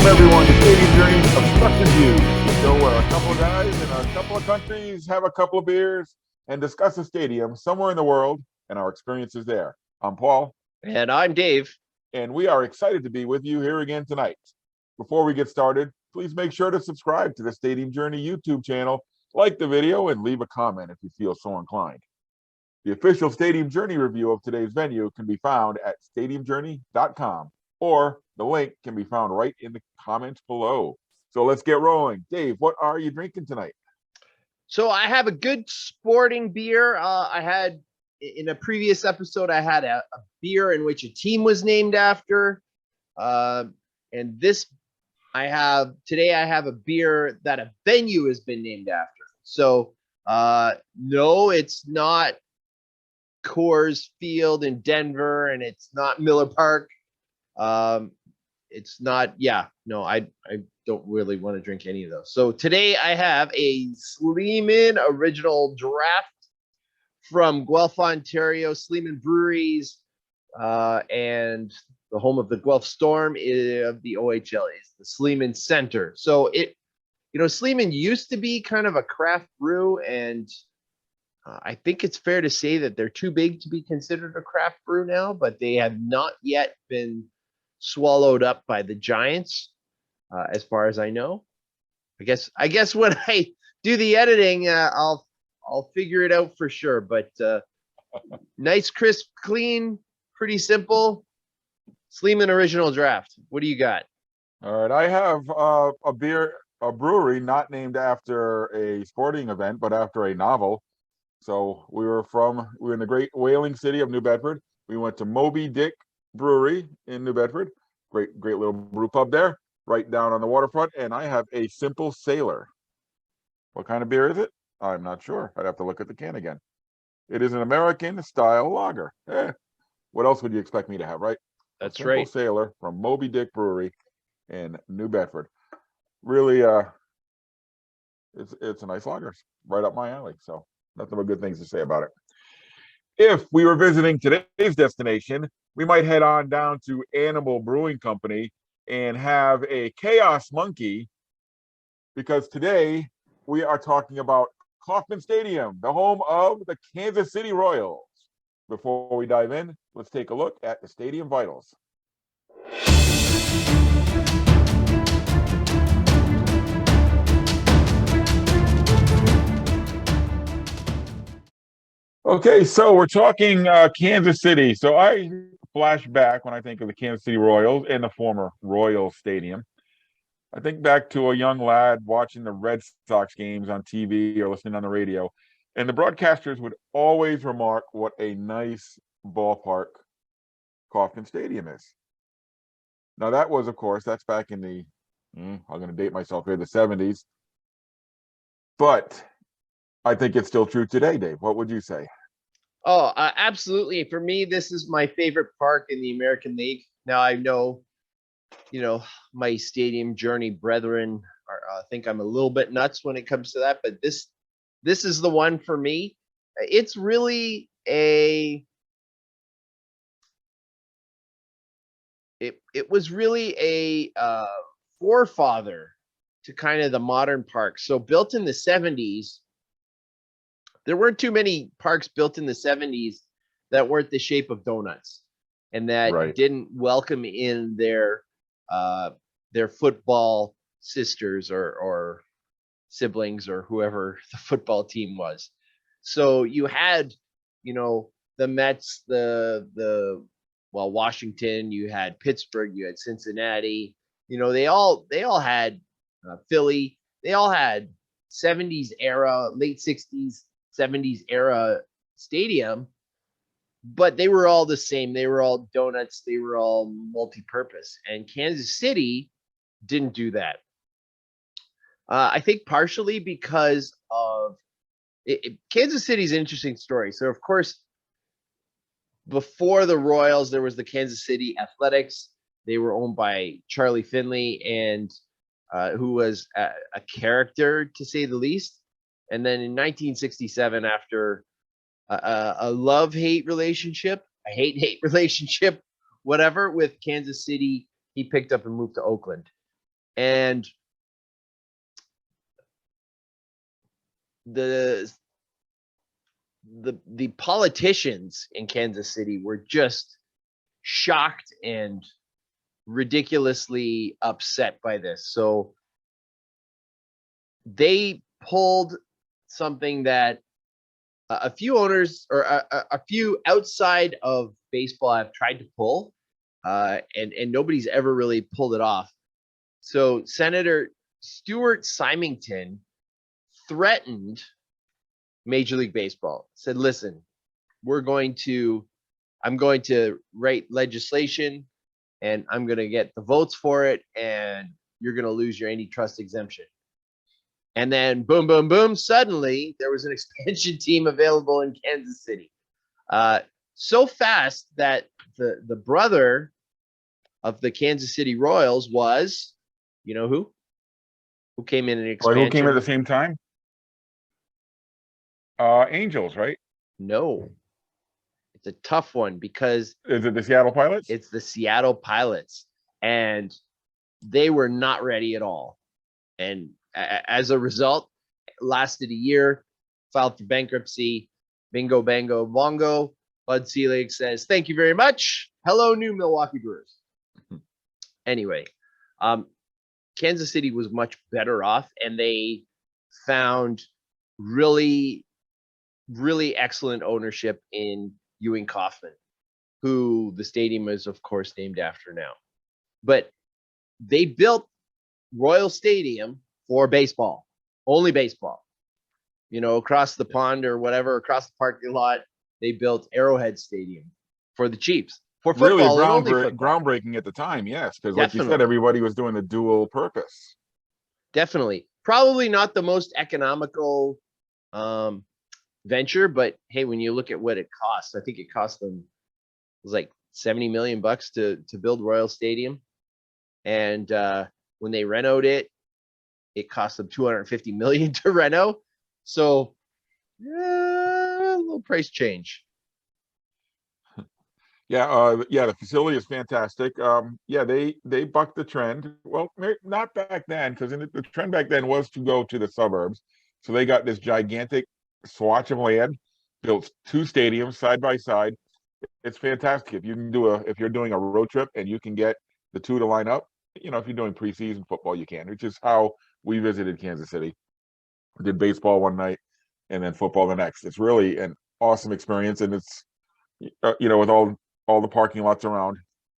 everyone to Stadium Journey Obstructed Views, the show where a couple of guys in a couple of countries have a couple of beers and discuss a stadium somewhere in the world and our experiences there. I'm Paul. And I'm Dave. And we are excited to be with you here again tonight. Before we get started, please make sure to subscribe to the Stadium Journey YouTube channel, like the video, and leave a comment if you feel so inclined. The official Stadium Journey review of today's venue can be found at stadiumjourney.com, or the link can be found right in the comments below. So let's get rolling. Dave, what are you drinking tonight? So I have a good sporting beer. I had in a previous episode, I had a beer in which a team was named after. And this today I have a beer that a venue has been named after. So no, it's not Coors Field in Denver, and it's not Miller Park. It's not, I don't really want to drink any of those. So today I have a Sleeman original draft from Guelph, Ontario, Sleeman Breweries, and the home of the Guelph Storm of the OHL is the Sleeman Center. So Sleeman used to be kind of a craft brew, and I think it's fair to say that they're too big to be considered a craft brew now, but they have not yet been swallowed up by the giants, as far as I know. I guess when I do the editing, I'll figure it out for sure. But nice, crisp, clean, pretty simple. Sleeman original draft. What do you got? All right, I have a brewery not named after a sporting event, but after a novel. So we were in the great whaling city of New Bedford. We went to Moby Dick Brewery in New Bedford. Great little brew pub there, right down on the waterfront. And I have a Simple Sailor. What kind of beer is it? I'm not sure. I'd have to look at the can again. It is an American style lager. What else would you expect me to have, right? That's Simple right. Sailor from Moby Dick Brewery in New Bedford. Really, it's a nice lager, right up my alley. So nothing but good things to say about it. If we were visiting today's destination, we might head on down to Animal Brewing Company and have a Chaos Monkey, because today we are talking about Kauffman Stadium, the home of the Kansas City Royals. Before we dive in, let's take a look at the Stadium Vitals. Okay, so we're talking Kansas City. So I flash back when I think of the Kansas City Royals and the former Royals Stadium. I think back to a young lad watching the Red Sox games on TV or listening on the radio, and the broadcasters would always remark what a nice ballpark Kauffman Stadium is. Now that was, of course, that's back in the, I'm going to date myself here, the 70s. But I think it's still true today, Dave. What would you say? Oh, absolutely. For me, this is my favorite park in the American League. Now I know, my Stadium Journey brethren think I'm a little bit nuts when it comes to that, but this is the one for me. It's really it was really a forefather to kind of the modern park. So built in the 70s, there weren't too many parks built in the 70s that weren't the shape of donuts and that didn't welcome in their football sisters or siblings or whoever the football team was. So you had, the Mets, Washington, you had Pittsburgh, you had Cincinnati, they all had Philly, they all had 70s era, late 60s, 70s era stadium, but they were all the same. They were all donuts. They were all multi-purpose. And Kansas City didn't do that. I think partially because of Kansas City's an interesting story. So, of course, before the Royals, there was the Kansas City Athletics. They were owned by Charlie Finley, and who was a character, to say the least. And then in 1967, after a love-hate relationship, a hate-hate relationship, whatever, with Kansas City, he picked up and moved to Oakland. And the politicians in Kansas City were just shocked and ridiculously upset by this. So they pulled something that a few owners or a few outside of baseball have tried to pull, and nobody's ever really pulled it off. So Senator Stuart Symington threatened Major League Baseball, said, listen, I'm going to write legislation and I'm going to get the votes for it, and you're going to lose your antitrust exemption. And then boom, boom, boom, suddenly there was an expansion team available in Kansas City. So fast that the brother of the Kansas City Royals was, you know who? Who came in an expansion? Who came at the same time? Angels, right? No. It's a tough one because is it the Seattle Pilots? It's the Seattle Pilots, and they were not ready at all. And as a result, it lasted a year, filed for bankruptcy. Bingo, bango, bongo. Bud Selig says, thank you very much. Hello, new Milwaukee Brewers. Anyway, Kansas City was much better off, and they found really, really excellent ownership in Ewing Kauffman, who the stadium is, of course, named after now. But they built Royal Stadium for baseball, only baseball. You know, across the pond or whatever, across the parking lot, they built Arrowhead Stadium for the Chiefs. For football, really and only football. Groundbreaking at the time, yes, because like you said, everybody was doing the dual purpose. Definitely. Probably not the most economical venture, but hey, when you look at what it costs, I think it cost them, it was like $70 million to build Royal Stadium. And when they renoed it, it cost them $250 million to reno. So a little price change. Yeah, the facility is fantastic. Yeah, they bucked the trend. Well, not back then, because the trend back then was to go to the suburbs. So they got this gigantic swatch of land, built 2 stadiums side by side. It's fantastic. If you're doing a road trip and you can get the 2 to line up, you know, if you're doing preseason football, you can, which is how we visited Kansas City. We did baseball one night and then football the next. It's really an awesome experience, and it's you know, with all the parking lots around.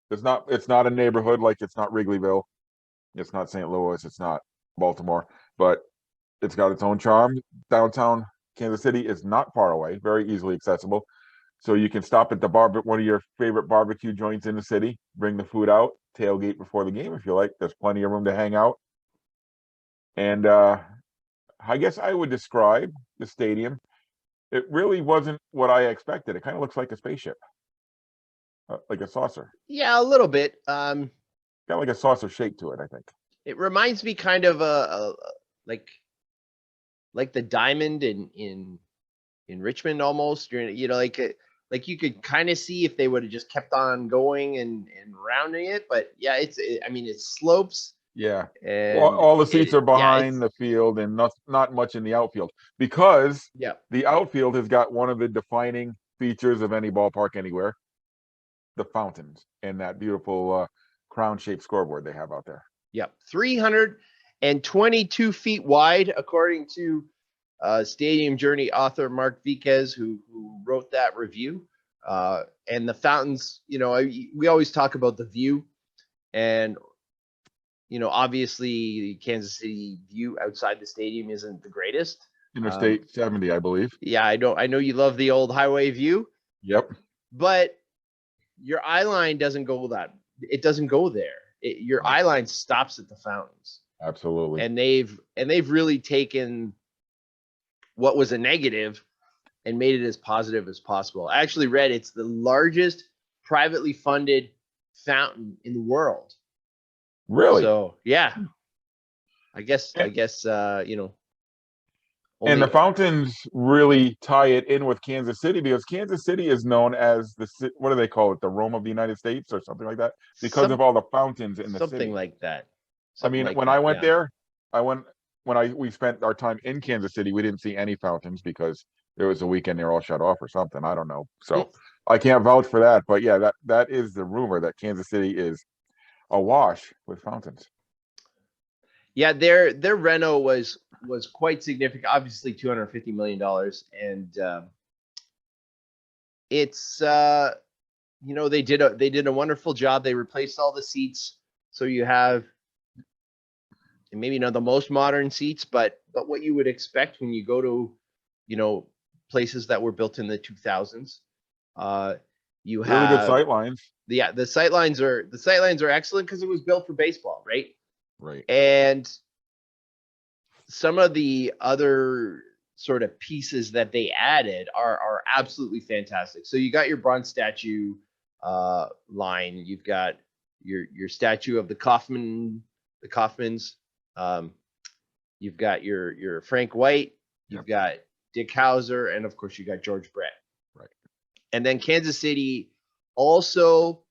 It's not a neighborhood, like it's not Wrigleyville, it's not St. Louis, it's not Baltimore, but it's got its own charm. Downtown Kansas City is not far away, very easily accessible. So you can stop at one of your favorite barbecue joints in the city, bring the food out, tailgate before the game if you like. There's plenty of room to hang out. And I guess I would describe the stadium. It really wasn't what I expected. It kind of looks like a spaceship. Like a saucer. Yeah, a little bit. Got like a saucer shape to it, I think. It reminds me kind of like the diamond in Richmond almost. You know, like you could kind of see if they would have just kept on going and rounding it. But yeah, I mean, it slopes. Yeah. And all the seats are behind the field, and not much in the outfield, because the outfield has got one of the defining features of any ballpark anywhere. The fountains and that beautiful crown-shaped scoreboard they have out there. Yep, 322 feet wide, according to Stadium Journey author Mark Viquez, who wrote that review. And the fountains, you know, we always talk about the view, and you know, obviously the Kansas City view outside the stadium isn't the greatest. Interstate 70, I believe. Yeah, I know you love the old highway view. Yep. But your eye line doesn't go there. Your eye line stops at the fountains. Absolutely. And they've really taken what was a negative and made it as positive as possible. I actually read it's the largest privately funded fountain in the world. Really? So yeah, I guess you know. And the fountains really tie it in with Kansas City, because Kansas City is known as what do they call it? The Rome of the United States or something like that, because of all the fountains in the city. Something like that. I mean, like when that. I went Yeah. there, I went when we spent our time in Kansas City, we didn't see any fountains because it was a weekend, they're all shut off or something. I don't know. Mm. So I can't vouch for that. But yeah, that is the rumor that Kansas City is awash with fountains. Yeah, their reno was quite significant. Obviously, $250 million, and it's they did a wonderful job. They replaced all the seats, so you have maybe not the most modern seats, but what you would expect when you go to places that were built in the 2000s. You Really good have sight lines. the sightlines are excellent because it was built for baseball, right? Right. And some of the other sort of pieces that they added are absolutely fantastic. So you got your bronze statue line. You've got your statue of the Kauffmans. Um, you've got your Frank White. You've got Dick Hauser, and of course you got George Brett. Right. And then Kansas City also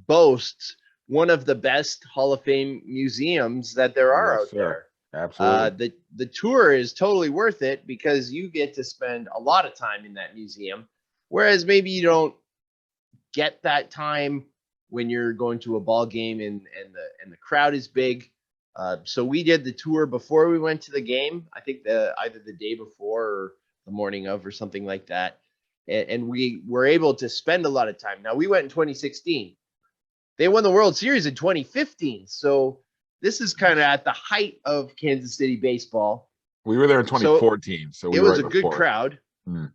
boasts one of the best Hall of Fame museums that there are out there. Absolutely. The tour is totally worth it because you get to spend a lot of time in that museum, whereas maybe you don't get that time when you're going to a ball game and the crowd is big. So we did the tour before we went to the game. I think either the day before or the morning of or something like that. And we were able to spend a lot of time. Now we went in 2016. They won the World Series in 2015. So this is kind of at the height of Kansas City baseball. We were there in 2014, so we it were was right a good before. crowd. Mm.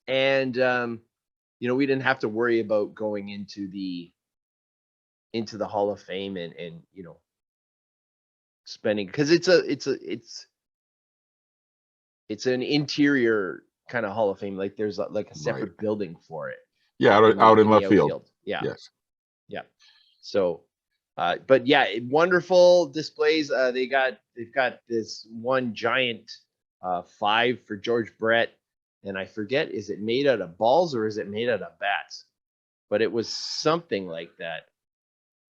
And we didn't have to worry about going into the Hall of Fame and spending, because it's an interior kind of Hall of Fame. Like there's like a separate building for it. Yeah, out in left field. Yeah. Yes. Yeah. So, but yeah, wonderful displays. They've got this one giant 5 for George Brett, and I forget, is it made out of balls or is it made out of bats? But it was something like that.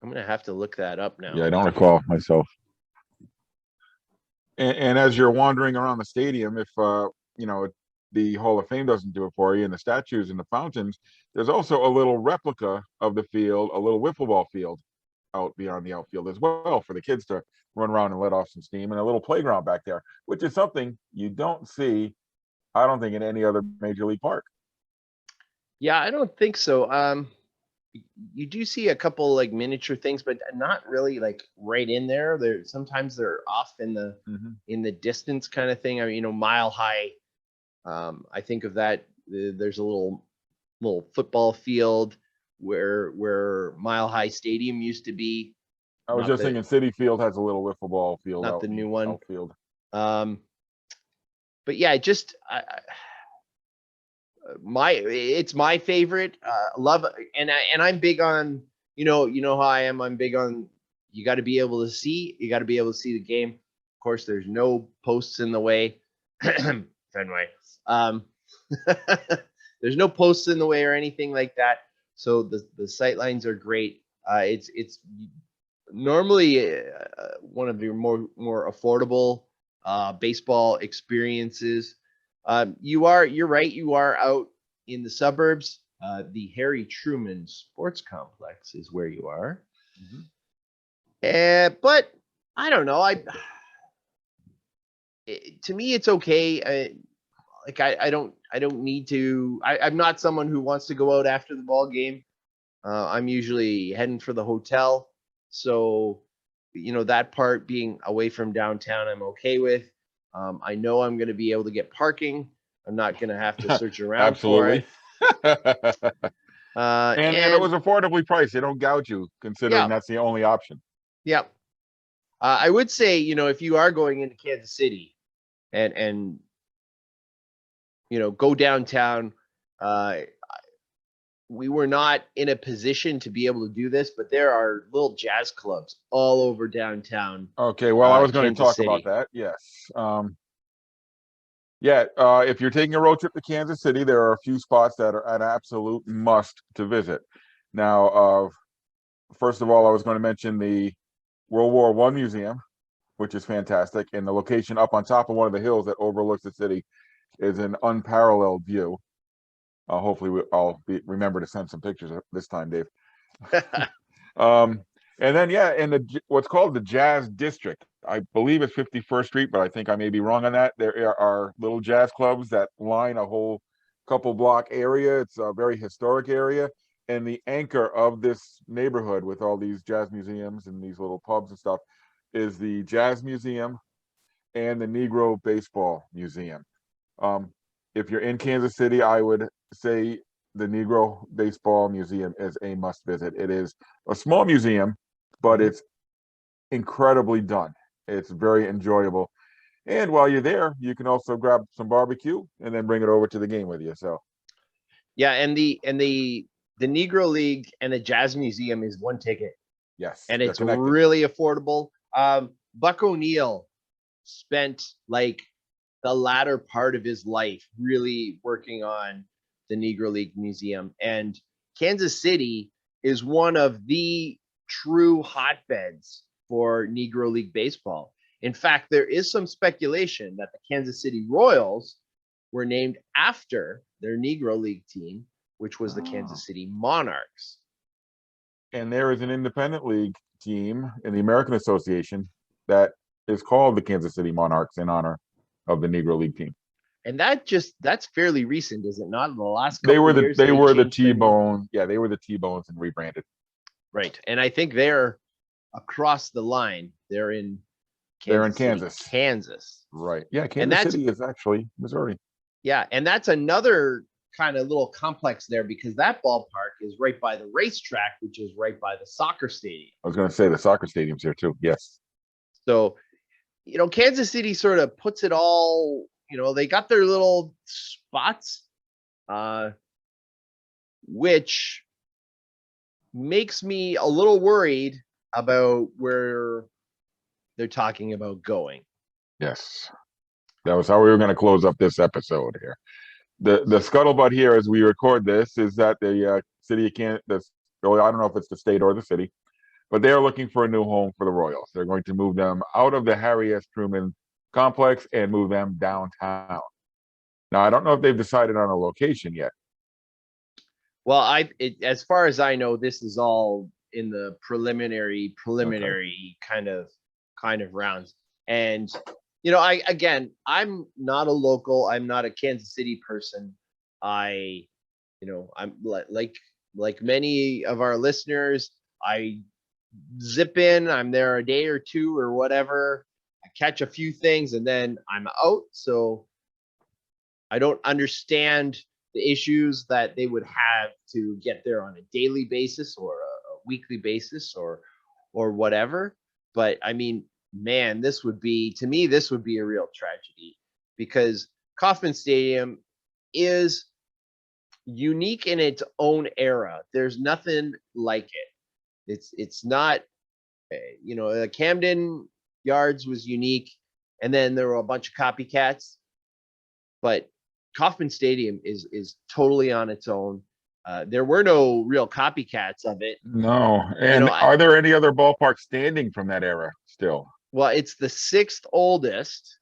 I'm gonna have to look that up now. Yeah, I don't recall myself. And as you're wandering around the stadium, if the Hall of Fame doesn't do it for you, and the statues and the fountains, there's also a little replica of the field, a little wiffle ball field out beyond the outfield as well for the kids to run around and let off some steam, and a little playground back there, which is something you don't see, I don't think, in any other major league park. Yeah, I don't think so. You do see a couple like miniature things, but not really like right in there. Sometimes they're off in the distance kind of thing. I mean, Mile High. I think of that. There's a little football field where Mile High Stadium used to be. I was just thinking City Field has a little wiffle ball field, not the new one. Outfield. But yeah, just it's my favorite. Love, and I'm big on how I am. I'm big on, you got to be able to see. You got to be able to see the game. Of course, there's no posts in the way. Fenway. There's no posts in the way or anything like that. So the sight lines are great. It's normally one of your more affordable baseball experiences. You're right. You are out in the suburbs. The Harry Truman Sports Complex is where you are. But I don't know. To me, it's okay. I don't need to. I'm not someone who wants to go out after the ball game. I'm usually heading for the hotel. So, that part being away from downtown, I'm okay with. I know I'm going to be able to get parking. I'm not going to have to search around for it. And it was affordably priced. They don't gouge you, considering that's the only option. Yeah. I would say, if you are going into Kansas City and go downtown, we were not in a position to be able to do this, but there are little jazz clubs all over downtown. Okay, well, I was going to talk about that. Yes. If you're taking a road trip to Kansas City, there are a few spots that are an absolute must to visit. Now, first of all, I was going to mention the World War I museum, which is fantastic, and the location up on top of one of the hills that overlooks the city is an unparalleled view. Hopefully, I'll remember to send some pictures this time, Dave. Um, and then yeah, in what's called the Jazz District, I believe it's 51st Street, but I think I may be wrong on that. There are little jazz clubs that line a whole couple block area. It's a very historic area, and the anchor of this neighborhood with all these jazz museums and these little pubs and stuff is the Jazz Museum and the Negro Baseball Museum. Um, if you're in Kansas City, I would say the Negro Baseball Museum is a must visit. It is a small museum, but it's incredibly done. It's very enjoyable. And while you're there, you can also grab some barbecue and then bring it over to the game with you. So yeah, and the Negro League and the Jazz Museum is one ticket, yes, and they're it's connected. really affordable. Buck O'Neill spent like the latter part of his life really working on the Negro League Museum, and Kansas City is one of the true hotbeds for Negro League baseball. In fact, there is some speculation that the Kansas City Royals were named after their Negro League team, which was the Kansas City Monarchs. And there is an independent league team in the American Association that is called the Kansas City Monarchs in honor of the Negro League team. And that's fairly recent, is it not? In the last couple of years, they were the changed their name. T-Bone. Yeah, they were the T-Bones and rebranded. Right. And I think they're across the line. They're in Kansas. Kansas. Right. Yeah, Kansas City is actually Missouri. Yeah, and that's another kind of little complex there because that ballpark is right by the racetrack, which is right by the soccer stadium. I was going to say the soccer stadium's here too. Yes. So, Kansas City sort of puts it all, they got their little spots, which makes me a little worried about where they're talking about going. Yes. That was how we were going to close up this episode here. The scuttlebutt here as we record this is that the city of Kansas, I don't know if it's the state or the city, but they're looking for a new home for the Royals. They're going to move them out of the Harry S. Truman complex and move them downtown. Now, I don't know if they've decided on a location yet. Well, as far as I know, this is all in the preliminary kind of rounds. And I'm not a local. I'm not a Kansas City person. I'm like many of our listeners. I zip in. I'm there a day or two or whatever. I catch a few things and then I'm out. So I don't understand the issues that they would have to get there on a daily basis or a weekly basis or whatever. But I mean, man, this would be a real tragedy because Kauffman Stadium is unique in its own era. There's nothing like it. It's not, the Camden Yards was unique, and then there were a bunch of copycats, but Kauffman Stadium is totally on its own. There were no real copycats of it. No. And are there any other ballparks standing from that era still? Well, it's the sixth oldest.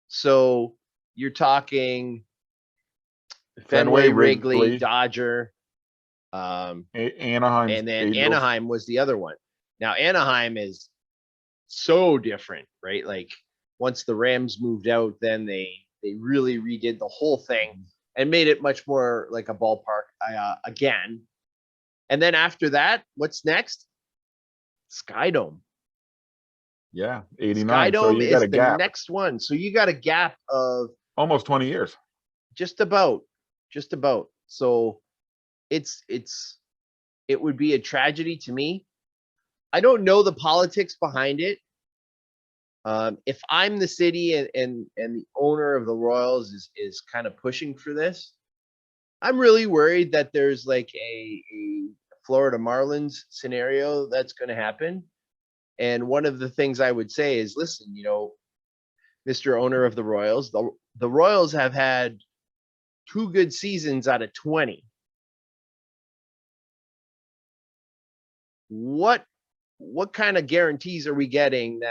So you're talking Fenway, Wrigley, Dodger, Anaheim, and then Anaheim was the other one. Now Anaheim is so different, right? Like once the Rams moved out, then they really redid the whole thing and made it much more like a ballpark again. And then after that, what's next? Skydome. Yeah, 89. Skydome so you got a gap. The next one. So you got a gap of almost 20 years. Just about. So it would be a tragedy to me. I don't know the politics behind it. If I'm the city and the owner of the Royals is kind of pushing for this, I'm really worried that there's like a Florida Marlins scenario that's going to happen. And one of the things I would say is, listen, Mr. Owner of the Royals, the Royals have had 2 good seasons out of 20. What what kind of guarantees are we getting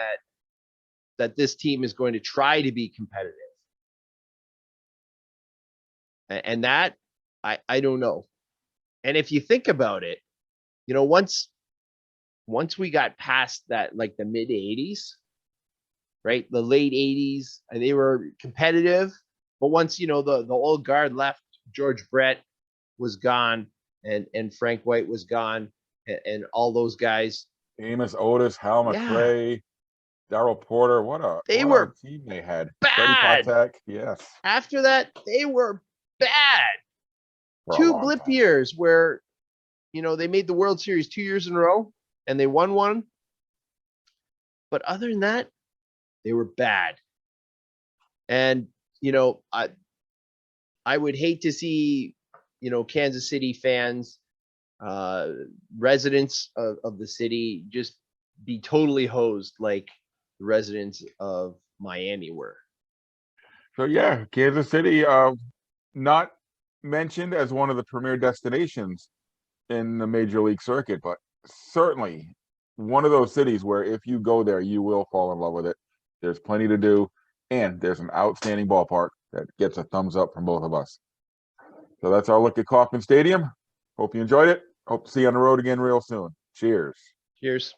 that this team is going to try to be competitive? And that I don't know. And if you think about it, once we got past that, like the mid 80s, right? The late 80s, and they were competitive. But once, the old guard left, George Brett was gone, and Frank White was gone, and all those guys. Amos Otis, Hal Yeah, McRae, Darryl Porter. they What a were team they had. Freddie bad. Patek, yes, After that, they were bad. for a Two long blip time. years where, they made the World Series 2 years in a row and they won one. But other than that, they were bad. And, I would hate to see, Kansas City fans, residents of the city just be totally hosed like the residents of Miami were. So yeah, Kansas City, not mentioned as one of the premier destinations in the major league circuit, but certainly one of those cities where if you go there, you will fall in love with it. There's plenty to do, and there's an outstanding ballpark that gets a thumbs up from both of us. So that's our look at Kauffman Stadium. Hope you enjoyed it. Hope to see you on the road again real soon. Cheers. Cheers.